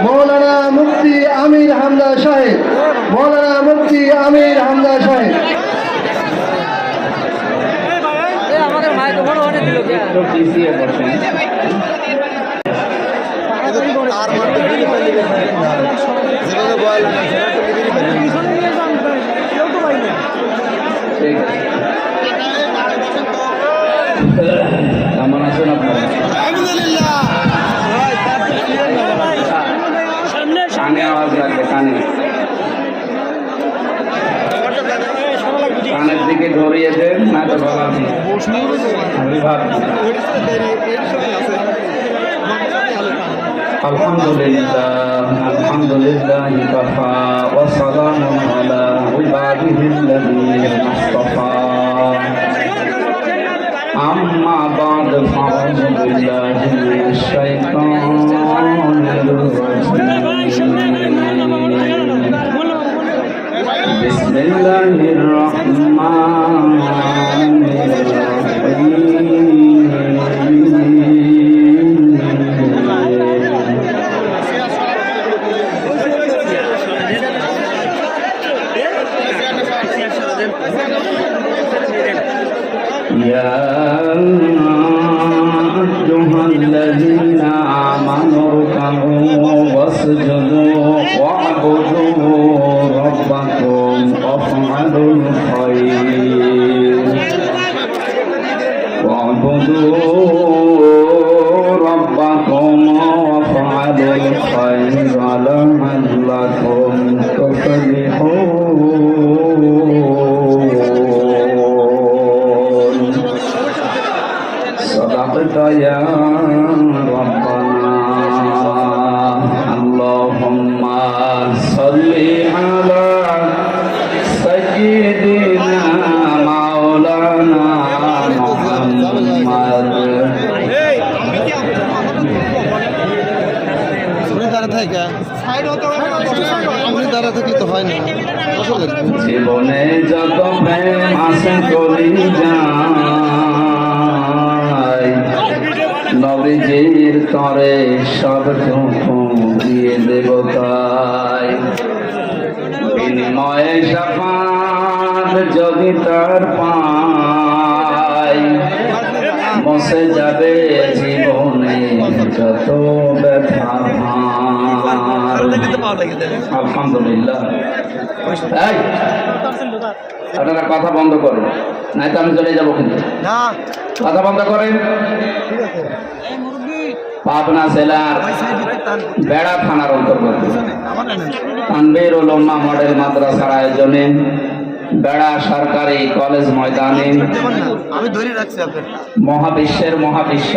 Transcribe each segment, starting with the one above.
মৌলানা মুফতি আমির হামজা সাহেব, মৌলানা মুফতি আমির হামজা সাহেব। আমাদের মায়ের বড় অনেক দিল কেমন আছেন আপনারা? কানে আওয়াজ লাগবে, কানের দিকে ধরিয়ে দেন, না তো বাবা আলহামদুলিল্লাহ আলহামদুলিল্লাহ কাফা ওয়া সালামুন আলা ইবাদিহিল্লাযীনা ইসতাফা আম্মা বা'দ ফাউযু বিল্লাহি মিনাশ শাইতানির রাজীম বিসমিল্লাহির রাহমানির রাহিম يا أيها الذين آمنوا اركعوا واسجدوا واعبدوا ربكم وافعلوا الخير لعلكم تفلحون صدقت يا ربنا اللهم صل على سيدنا مولانا محمد জীবনে যত প্রেম আছে করি যাই নবীজির তরে সব দিয়ে দেব তাই বিনিময়ে শাফাত যদি তার পাই মুছে যাবে জীবনে যত ব্যথা। আলহামদুলিল্লাহ। আপনারা কথা বন্ধ করেন, নাই তো আমি চলে যাবো, কিন্তু কথা বন্ধ করেন। পাবনা জেলার বেড়া থানার অন্তর্গত তানবীর উলামা মডেল মাদ্রাসার আয়োজনে বেড়া সরকারি কলেজ ময়দানে মহাবিশ্বের মহাবিশ্ব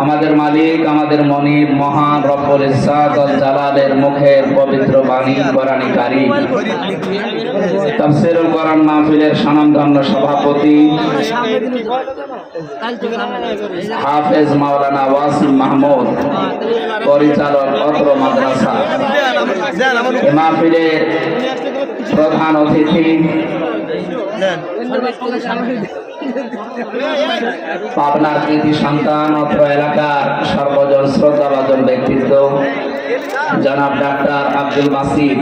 আমাদের মালিক আমাদের মনিব মহান রব্বুল ইজ্জাত ওয়াল জালালের মুখের পবিত্র বাণী কোরআনী কারীম তাফসীরুল কোরআন মাহফিলের স্বনামধন্য সভাপতি হাফেজ মাওলানা ওয়াসিম মাহমুদ, পরিচালক অত্র মাদ্রাসা, মাহফিলের প্রধান অতিথি পাবনার কৃতি সন্তান, অত্র এলাকার সর্বজন শ্রদ্ধাভাজন ব্যক্তিত্ব জনাব ডাক্তার আব্দুল মাসিদ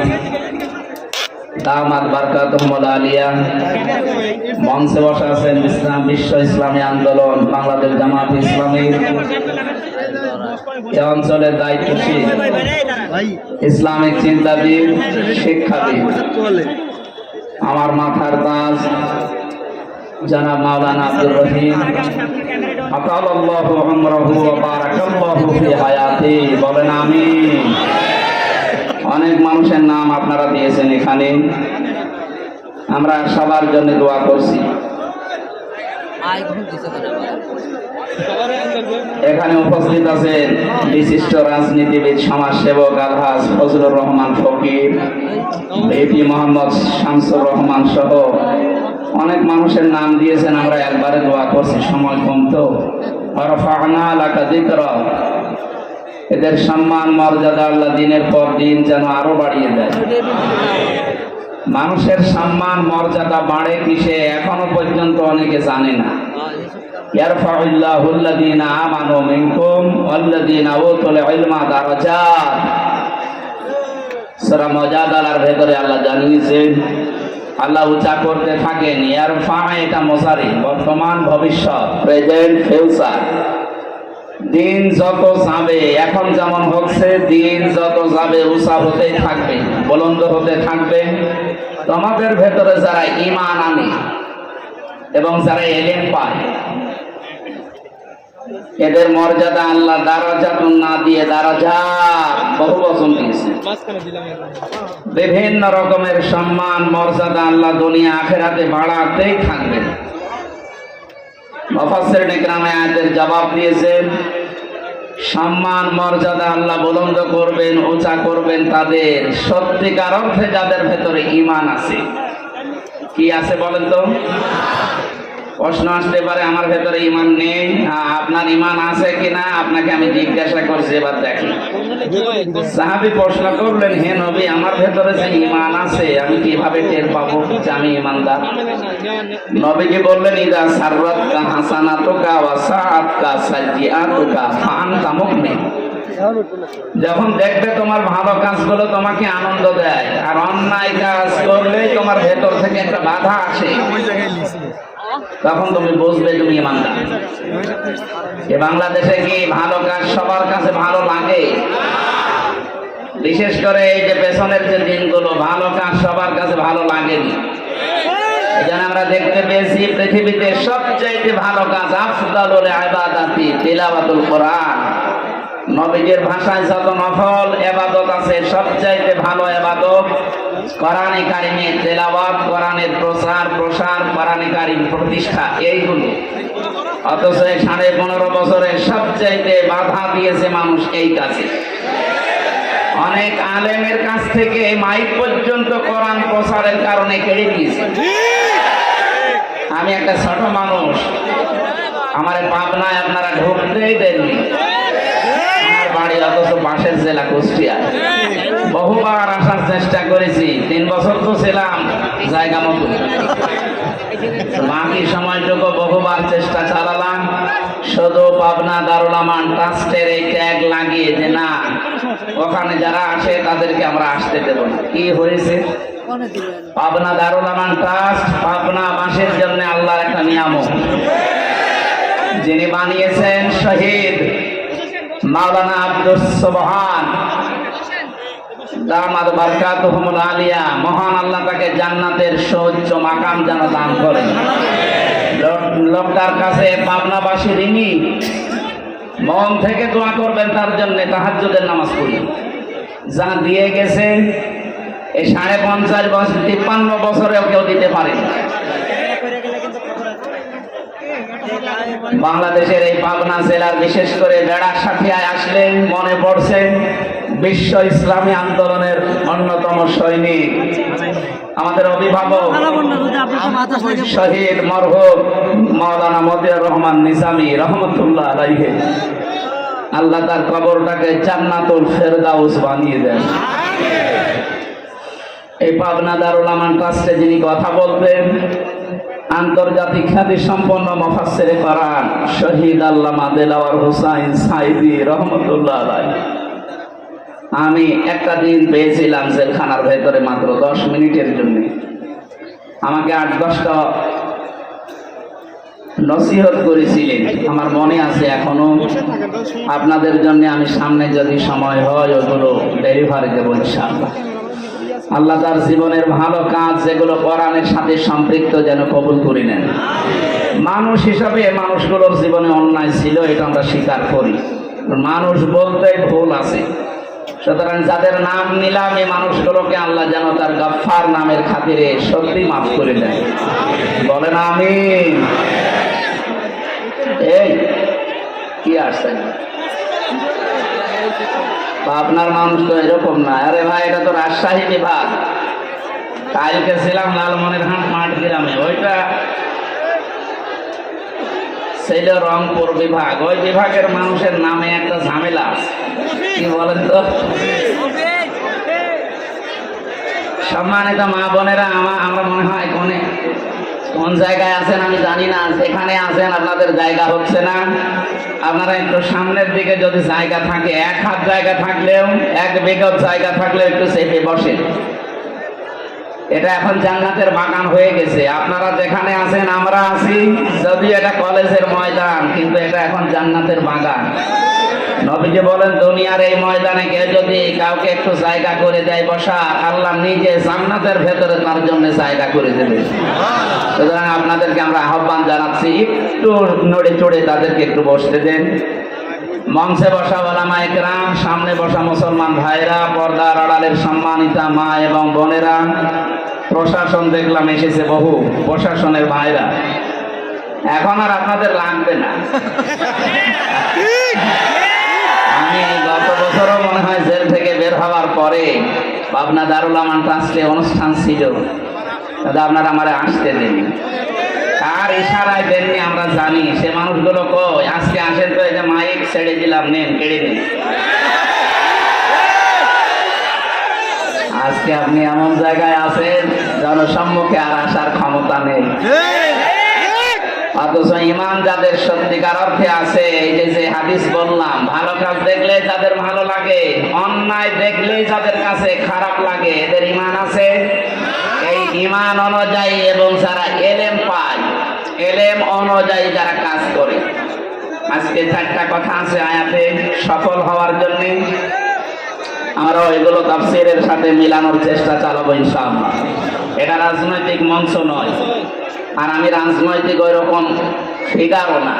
দামাত বারকাতুহুল আলিয়া, মঞ্চে বসা আছেন ইসলাম বিশ্ব ইসলামী আন্দোলন বাংলাদেশ জামাত ইসলামী এ অঞ্চলের দায়িত্বশীল ইসলামিক চিন্তাবিদ শিক্ষাবিদ, আমার মাথার তাজ জনাব মাওলানা আব্দুর রহিম আতালাল্লাহু উমরাহু ওয়া বারাকাল্লাহু ফি হায়াতি, বলেন আমিন। অনেক মানুষের নাম আপনারা দিয়েছেন এখানে, আমরা সবার জন্য দোয়া করছি। এখানে উপস্থিত আছেন বিশিষ্ট রাজনীতিবিদ সমাজসেবক আলহাজ ফজলুর রহমান ফকির, এপি মোহাম্মদ শামসুর রহমান সহ অনেক মানুষের নাম দিয়েছেন, আমরা একবারে দোয়া করছি, সময় কম তো। রাফা'না লাকা যিকরাক, এদের সম্মান মর্যাদা আল্লাহ দিনের পর দিন যেন আরো বাড়িয়ে দেয়। মানুষের সম্মান মর্যাদা বাড়ে কিসে এখনো পর্যন্ত অনেকে জানে না। ইয়ারফাউল্লাহু আল্লাযীনা আমানু মিনকুম ওয়াল্লাযীনা উতুল ইলমা দারাজাত। সূরা মুজাদালার ভেতরে আল্লাহ জানিয়েছেন আল্লাহ উঁচা করতে থাকেন। ইয়ারফা এটা মুজারি, বর্তমান ভবিষ্যৎ, প্রেজেন্ট ফিউচার। দিন যত যাবে, এখন যেমন হচ্ছে, দিন যত যাবে উঁচা হতেই থাকবে, বুলন্দ হতে থাকবে। তোমাদের ভেতরে যারা ঈমান আনে এবং যারা ইলম পায়, এদের মর্যাদা আল্লাহ দারাজাতুন না দিয়ে দারাজাত বহু বচন দিয়েছে। বিভিন্ন রকমের সম্মান মর্যাদা আল্লাহ দুনিয়া আখিরাতে বাড়াতেই থাকবেন। মুফাসসিরিন ইকরাম আয়াতের জবাব দিয়েছেন, সম্মান মর্যাদা আল্লাহ বুলন্দ করবেন, উঁচা করবেন তাদের সত্যিকার অর্থে যাদের ভেতরে ঈমান আছে। কি আছে বলেন তো? প্রশ্ন আসতে পারে আমার ভেতরে ঈমান নেই, আপনার ঈমান আছে কিনা আপনাকে আমি জিজ্ঞাসা করছি, এবার দেখেন। সাহাবী প্রশ্ন করলেন, হে নবী, আমার ভেতরে যে ঈমান আছে আমি কিভাবে টের পাবো যে আমি ঈমানদার? নবীজি বললেন, ইদা সাররাতকা হাসানাতুকা ওয়া সাআতকা সাইয়্যাতুকা ফাআনতা মুমিন। যখন দেখবে তোমার ভালো কাজগুলো তোমাকে আনন্দ দেয়, আর অন্যায় কাজ করলে তোমার ভেতর থেকে একটা বাধা আসে, তখন তুমি বুঝবে তুমি ঈমানদার। এ বাংলাদেশে কি ভালো কাজ সবার কাছে ভালো লাগে? বিশেষ করে এই যে পেছনের যে দিনগুলো, ভালো কাজ সবার কাছে ভালো লাগেনি। এই জন্য আমরা দেখতে পেয়েছি পৃথিবীতে সবচাইতে ভালো কাজ আফদালুল ইবাদাতি তিলাওয়াতুল কোরআন। নবীজির ভাষায় যত নফল ইবাদত আছে, সবচাইতে ভালো ইবাদত কোরআনে কারিমে তেলাওয়াত, কোরআনের প্রচার প্রসার, কোরআনে কারিম প্রতিষ্ঠা, এইগুলো। অথচ 15.5 বছরে সবচাইতে বাধা দিয়েছে মানুষ এই কাজে। অনেক আলেমের কাছ থেকে মাইক পর্যন্ত কোরআন প্রচারের কারণে কেড়ে দিয়েছে। আমি একটা ছোট মানুষ, আমার পাবনায় আপনারা ঢুকতেই দেননি, আমার বাড়ি অথচ পাশের জেলা কুষ্টিয়া। বহুবার আসার চেষ্টা করেছি, 3 বছর তো ছিলাম জায়গা মতো, বাকি সময়টুকু বহুবার চেষ্টা চালালাম। শুধু পাবনা দারুল আমান ট্রাস্টের এই ট্যাগ লাগিয়ে যে না, ওখানে যারা আসে তাদেরকে আমরা আসতে দেব না। কি হয়েছে? পাবনা দারুল আমান ট্রাস্ট পাবনাবাসীর জন্য আল্লাহর একটা নিয়ামত, যিনি বানিয়েছেন শহীদ মাওলানা আব্দুস সুবহান দামাত বারকাতুহুমুল আলিয়া। মহান আল্লাহ তাকে জান্নাতের সর্বোচ্চ মাকাম যেন দান করেন। লোকটার কাছে পাবনাবাসী ঋণী, মন থেকে দোয়া করবেন তার জন্য, তাহাজ্জুদের নামাজ পড়ি। যা দিয়ে গেছে এই 55 বছর 53 বছরেও কেউ দিতে পারে। বাংলাদেশের এই পাবনা জেলার বিশেষ করে বেড়াসাথিয়ায় আসলে মনে পড়ছে বিশ্ব ইসলামী আন্দোলনের অন্যতম সৈনিক, আমাদের অভিভাবক শহীদ মরহুম মাওলানা মতিয়ার রহমান নিজামী রহমতুল্লাহ আলাইহি। আল্লাহ তার কবরটাকে জান্নাতুল ফেরদাউস বানিয়ে দেন। এই পাবনা দারুল আমান ট্রাস্টে যিনি কথা বলবেন, আন্তর্জাতিক খ্যাতি সম্পন্ন মুফাসসিরে কোরআন শহীদ আল্লামা দেলাওয়ার হোসাইন সাইদি রহমতুল্লাহ আলাইহি। আমি একটা দিন পেয়েছিলাম জেলখানার ভেতরে মাত্র 10 মিনিটের জন্য। আমাকে 8-10টা নসিহত করেছিলেন, আমার মনে আছে এখনো। আপনাদের জন্য আমি সামনে যদি সময় হয় ওগুলো ডেলিভারি দেবো ইনশাআল্লাহ। আল্লাহ তার জীবনের ভালো কাজ যেগুলো কোরআনের সাথে সম্পৃক্ত যেন কবুল করে নেন। মানুষ হিসাবে মানুষগুলোর জীবনে অন্যায় ছিল, এটা আমরা স্বীকার করি। মানুষ বলতে ভুল আছে, সুতরাং যাদের নাম নিলাম এই মানুষগুলোকে আল্লাহ যেন তার গফফার নামের খাতিরে সত্যি মাফ করে দেয়। বলেন আমিন। এই কি আসছে? আপনার মানুষ তো এরকম না। আরে ভাই, এটা তো রাজশাহী বিভাগ। কালকে ছিলাম লালমনিরহাট মাঠ গ্রামে, ওইটা ছিল রংপুর বিভাগ। ওই বিভাগের মানুষের নামে একটা ঝামেলা আছে, কি বলেন তো? সম্মানিত মা বোনেরা, আমরা মনে হয় কোন জায়গায় আছেন আমি জানি না, যেখানে আছেন আপনাদের জায়গা হচ্ছে না। আপনারা একটু সামনের দিকে যদি জায়গা থাকে, 1 হাত জায়গা থাকলেও, 1 বিঘত জায়গা থাকলেও একটু চেপে বসেন। এটা এখন জান্নাতের বাগান হয়ে গেছে। আপনারা যেখানে আছেন আমরা আছি, যদিও এটা কলেজের ময়দান, কিন্তু এটা এখন জান্নাতের বাগান। নবীজি বলেন, দুনিয়ার এই ময়দানে কেউ যদি কাউকে একটু জায়গা করে দেয় বসা, আল্লাহ নিজে জান্নাতের ভেতরে তার জন্য জায়গা করে দেবে। সুতরাং আপনাদেরকে আমরা আহ্বান জানাচ্ছি, একটু নড়ে চড়ে তাদেরকে একটু বসতে দেন। মঞ্চে বসা ওলামায়ে কেরাম, সামনে বসা মুসলমান ভাইরা, পর্দার আড়ালের সম্মানিতা মা এবং বোনেরা, প্রশাসন দেখলাম এসেছে বহু, প্রশাসনের ভাইরা। এখন আর আপনাদের লাগবে না। আমি গত বছরও মনে হয় জেল থেকে বের হওয়ার পরে পাবনা দারুল আমান ট্রাস্টে অনুষ্ঠান ছিল, আপনারা আমার আসতে দেননি, আর ইশারায় দেননি আমরা জানি। সে মানুষগুলো কই? আজকে আসেন তো, এই যে মাইক ছেড়ে দিলাম, নেন, কেড়ে নিন। আজকে আপনি এমন জায়গায় আছেন জনসম্মুখে আর আসার ক্ষমতা নেই। অথচ ইমান যাদের সত্যিকার অর্থে আছে, এই যে হাদিস বললাম, ভালো কাজ দেখলে যাদের ভালো লাগে, অন্যায় দেখলে যাদের কাছে খারাপ লাগে, এদের ইমান আছে। এই ইমান অনুযায়ী এবং যারা এলেম পায়, এলেম অনুযায়ী যারা কাজ করে। আজকে 4টা কথা আছে আয়াতে সফল হওয়ার জন্য। আমরা এগুলো তাফসীরের সাথে মিলানোর চেষ্টা চালাবো ইনশাআল্লাহ। এটা রাজনৈতিক মঞ্চ নয়, আর আমি রাজনৈতিক ওই রকম ফিগারও না।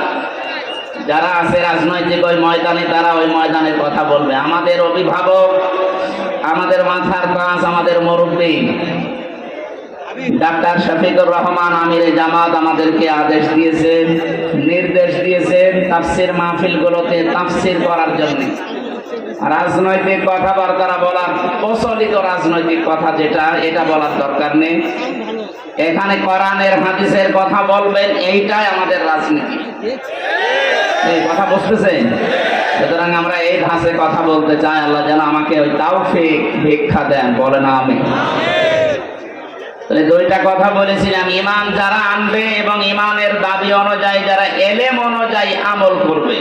যারা আছে রাজনৈতিক ওই ময়দানে, তারা ওই ময়দানের কথা বলবে। আমাদের অভিভাবক, আমাদের মাথার তাজ, আমাদের মুরব্বী ডাক্তার শফিকুর রহমান আমিরে জামাত আমাদেরকে আদেশ দিয়েছেন, নির্দেশ দিয়েছেন তাফসীর মাহফিলগুলোতে তাফসীর করার জন্য। রাজনৈতিক কথাবার্তা বলার, প্রচলিত রাজনৈতিক কথা যেটা, এটা বলার দরকার নেই। এখানে কোরআনের হাদিসের কথা বলবেন, এইটাই আমাদের রাজনীতি। এই কথা বুঝতেছেন? সুতরাং আমরা এই ধাঁচে কথা বলতে চাই। আল্লাহ যেন আমাকে ওই তাওফিক ভিক্ষা দেন, বলেন আমিন। 2টা কথা বলেছিলাম, ইমান যারা আনবে এবং ইমানের দাবি অনুযায়ী যারা এলেম অনুযায়ী আমল করবে।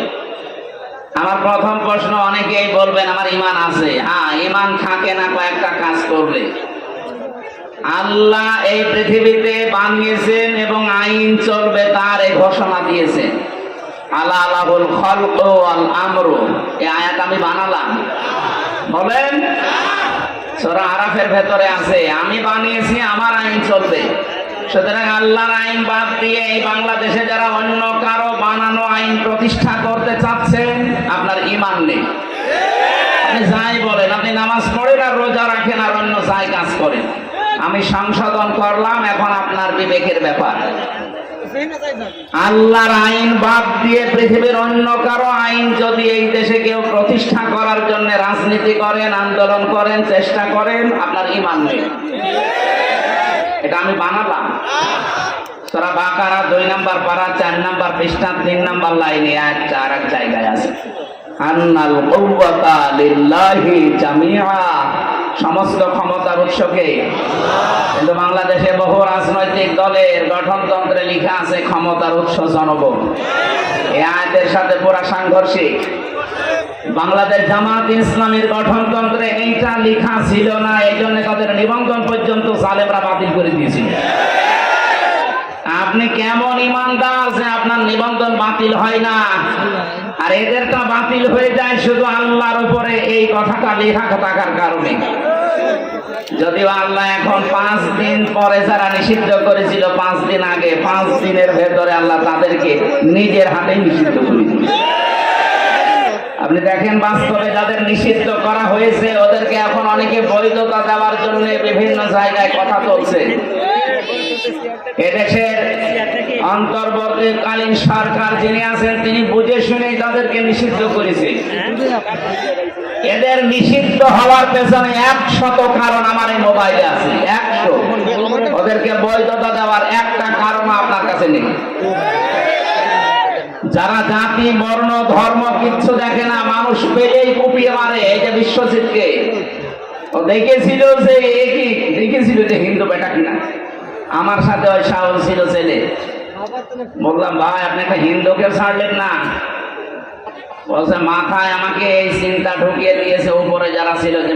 আমার প্রথম প্রশ্ন, অনেকেই বলবেন আমার ইমান আছে। হ্যাঁ, ইমান থাকে না কয়েকটা কাজ করলে। আল্লাহ এই পৃথিবীতে বানিয়েছেন এবং আইন চলবে, তার এই ঘোষণা দিয়েছেন। আলা আলাহুল খালক ওয়াল আমরু, এই আয়াত আমি বানালাম, বলেন। সূরা আরাফের ভেতরে আছে, আমি বানিয়েছি, আমার আইন চলবে। সুতরাং আল্লাহর আইন বাদ দিয়ে এই বাংলাদেশে যারা অন্য কারো বানানো আইন প্রতিষ্ঠা করতে চাচ্ছেন, আপনার ঈমান নেই। আপনি যাই বলেন, আপনি নামাজ পড়েন আর রোজা রাখেন আর অন্য যাই কাজ করেন, আমি সংশোধন করলাম, এখন আপনার বিবেকের ব্যাপার। আল্লাহর আইন বাদ দিয়ে পৃথিবীর অন্য কারো আইন যদি এই দেশে কেউ প্রতিষ্ঠা করার জন্য রাজনীতি করেন, আন্দোলন করেন, চেষ্টা করেন, আপনার ঈমান নেই। এটা আমি বানালাম। সূরা বাকারা 2 নম্বর পারা 4 নম্বর পৃষ্ঠা 3 নম্বর লাইনে আয়াতটা আরেক জায়গায় আছে, আন্নাল কুওয়াতা লিল্লাহি জামিআ, সমস্ত ক্ষমতার উৎসকে। কিন্তু বাংলাদেশে বহু রাজনৈতিক দলের গঠনতন্ত্রে লেখা আছে ক্ষমতার উৎস জনগণ। এই আয়াতের সাথে পুরা সাংঘর্ষিক। বাংলাদেশ জামাত ইসলামের গঠনতন্ত্রে এইটা লেখা ছিল না, এই জন্য তাদের নিবন্ধন পর্যন্ত জালেমরা বাতিল করে দিয়েছিল। আপনি কেমন ইমানদার যে আপনার নিবন্ধন বাতিল হয় না, আর এদেরটা বাতিল হয়ে যায় শুধু আল্লাহর উপরে এই কথাটা লেখা থাকার কারণে। যদিও আল্লাহ এখন 5 দিন পরে যারা নিষিদ্ধ করেছিল 5 দিন আগে, 5 দিনের ভেতরে আল্লাহ তাদেরকে নিজের হাতে নিষিদ্ধ করে দিয়েছে। আপনি দেখেন বাস্তবে যাদের নিষিদ্ধ করা হয়েছে ওদেরকে এখন অনেকে বৈধতা দেওয়ার জন্য বিভিন্ন জায়গায় কথা চলছে। এদেশের অন্তর্বর্তীকালীন সরকার যিনি আছেন তিনি বুঝে শুনে তাদেরকে নিষিদ্ধ করেছে। এদের নিষিদ্ধ হওয়ার পেছনে 100 কারণ আমার এই মোবাইলে আছে, 100। ওদেরকে বৈধতা দেওয়ার একটা কারণ আপনার কাছে নেই। যারা জাতি বর্ণ ধর্ম কিচ্ছু দেখে না, মানুষ পেলেই কুপিয়ে মারে। এই যে বিশ্বজিৎকে ও দেখেছিল যে হিন্দু বেটা কিনা, আমার সাথে ওই শাওন ছিল ছেলে। বললাম ভাই আপনি একটা হিন্দুকে ছাড়লেন না? বলছে মাথায় আমাকে এই চিন্তা ঢুকিয়ে দিয়েছে উপরে যারা ছিল যে